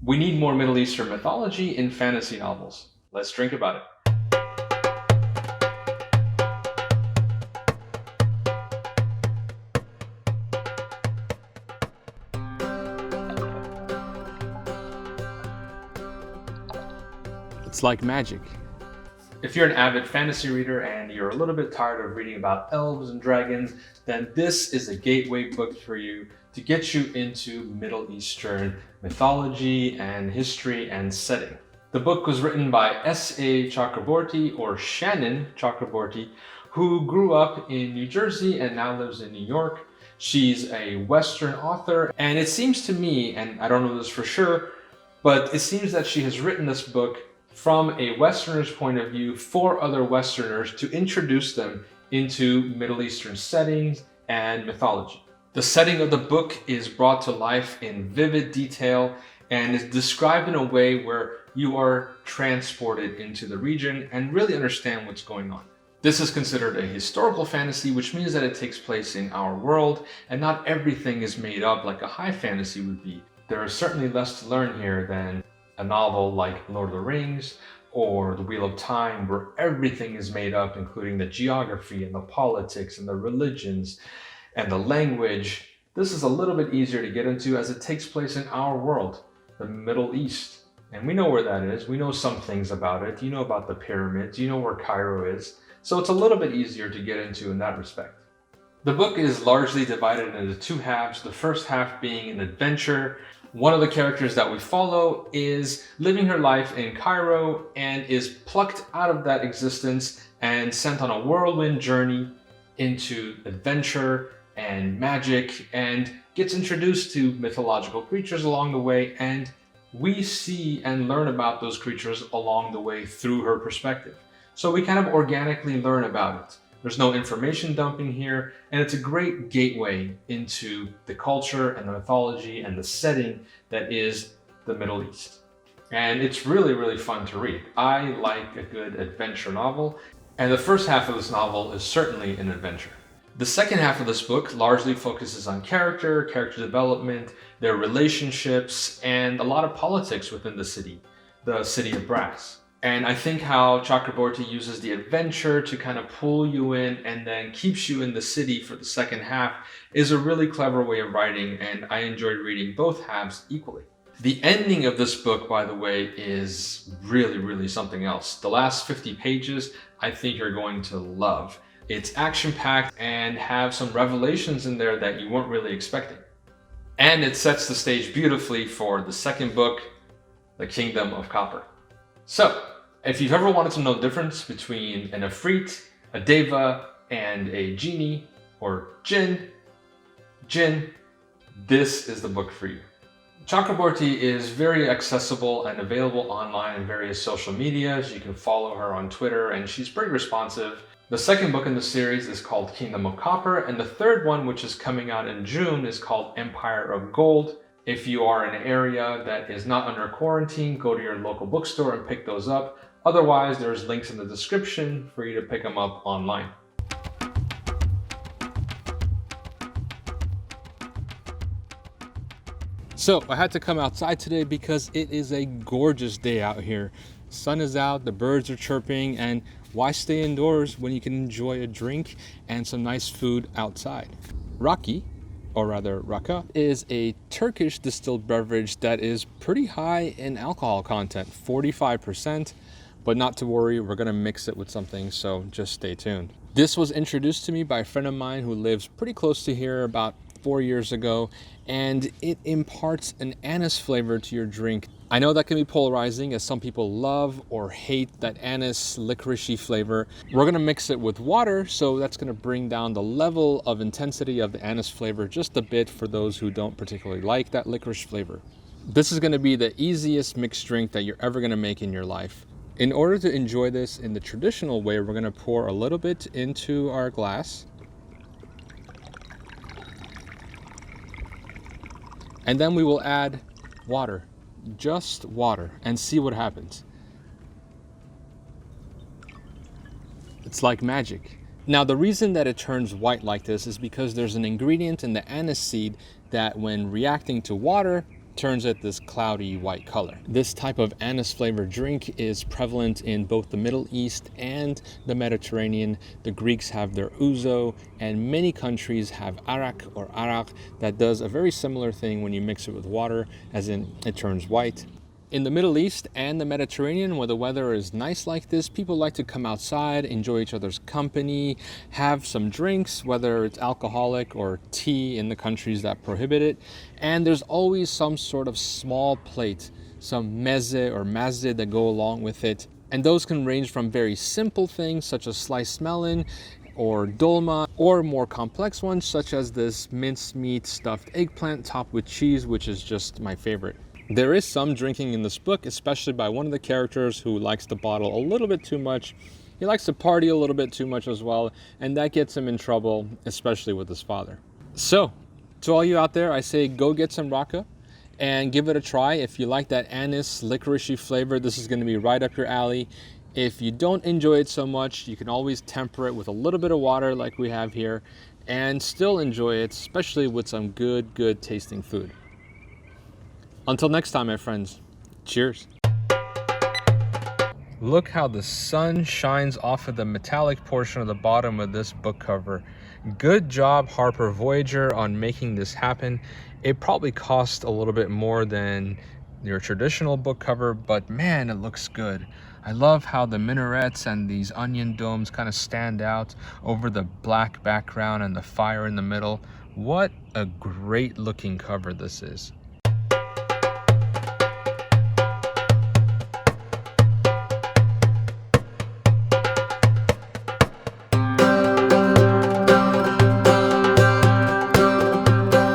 We need more Middle Eastern mythology in fantasy novels. Let's drink about it. It's like magic. If you're an avid fantasy reader and you're a little bit tired of reading about elves and dragons, then this is a gateway book for you to get you into Middle Eastern mythology and history and setting. The book was written by S.A. Chakraborty, or Shannon Chakraborty, who grew up in New Jersey and now lives in New York. She's a Western author, and it seems to me, and I don't know this for sure, but it seems that she has written this book from a Westerner's point of view for other Westerners to introduce them into Middle Eastern settings and mythology. The setting of the book is brought to life in vivid detail and is described in a way where you are transported into the region and really understand what's going on. This is considered a historical fantasy, which means that it takes place in our world and not everything is made up like a high fantasy would be. There is certainly less to learn here than a novel like Lord of the Rings or The Wheel of Time, where everything is made up, including the geography and the politics and the religions and the language. This is a little bit easier to get into as it takes place in our world, the Middle East. And we know where that is. We know some things about it. You know about the pyramids. You know where Cairo is. So it's a little bit easier to get into in that respect. The book is largely divided into two halves, the first half being an adventure. One of the characters that we follow is living her life in Cairo and is plucked out of that existence and sent on a whirlwind journey into adventure and magic and gets introduced to mythological creatures along the way, and we see and learn about those creatures along the way through her perspective. So we kind of organically learn about it. There's no information dumping here, and it's a great gateway into the culture and the mythology and the setting that is the Middle East. And it's really, really fun to read. I like a good adventure novel, and the first half of this novel is certainly an adventure. The second half of this book largely focuses on character development, their relationships, and a lot of politics within the city of Brass. And I think how Chakraborty uses the adventure to kind of pull you in and then keeps you in the city for the second half is a really clever way of writing, and I enjoyed reading both halves equally. The ending of this book, by the way, is really, really something else. The last 50 pages, I think you're going to love. It's action-packed and have some revelations in there that you weren't really expecting. And it sets the stage beautifully for the second book, The Kingdom of Copper. So, if you've ever wanted to know the difference between an Ifrit, a Daeva, and a Genie, or Djinn, this is the book for you. Chakraborty is very accessible and available online in various social medias. You can follow her on Twitter, and she's pretty responsive. The second book in the series is called Kingdom of Copper, and the third one, which is coming out in June, is called Empire of Gold. If you are in an area that is not under quarantine, go to your local bookstore and pick those up. Otherwise, there's links in the description for you to pick them up online. So I had to come outside today because it is a gorgeous day out here. Sun is out, the birds are chirping, and why stay indoors when you can enjoy a drink and some nice food outside? Raki, or rather Raka, is a Turkish distilled beverage that is pretty high in alcohol content, 45%, but not to worry, we're gonna mix it with something, so just stay tuned. This was introduced to me by a friend of mine who lives pretty close to here about 4 years ago, and it imparts an anise flavor to your drink. I know that can be polarizing, as some people love or hate that anise licoricey flavor. We're gonna mix it with water, so that's gonna bring down the level of intensity of the anise flavor just a bit for those who don't particularly like that licorice flavor. This is gonna be the easiest mixed drink that you're ever gonna make in your life. In order to enjoy this in the traditional way, we're gonna pour a little bit into our glass. And then we will add water, just water, and see what happens. It's like magic. Now, the reason that it turns white like this is because there's an ingredient in the anise seed that when reacting to water turns it this cloudy white color. This type of anise flavored drink is prevalent in both the Middle East and the Mediterranean. The Greeks have their ouzo, and many countries have arak or arak that does a very similar thing when you mix it with water, as in it turns white. In the Middle East and the Mediterranean, where the weather is nice like this, people like to come outside, enjoy each other's company, have some drinks, whether it's alcoholic or tea in the countries that prohibit it. And there's always some sort of small plate, some meze or mazze that go along with it. And those can range from very simple things such as sliced melon or dolma, or more complex ones such as this mincemeat stuffed eggplant topped with cheese, which is just my favorite. There is some drinking in this book, especially by one of the characters who likes to bottle a little bit too much. He likes to party a little bit too much as well, and that gets him in trouble, especially with his father. So, to all you out there, I say go get some raka and give it a try. If you like that anise, licoricey flavor, this is going to be right up your alley. If you don't enjoy it so much, you can always temper it with a little bit of water like we have here and still enjoy it, especially with some good tasting food. Until next time, my friends, cheers. Look how the sun shines off of the metallic portion of the bottom of this book cover. Good job, Harper Voyager, on making this happen. It probably cost a little bit more than your traditional book cover, but man, it looks good. I love how the minarets and these onion domes kind of stand out over the black background and the fire in the middle. What a great looking cover this is.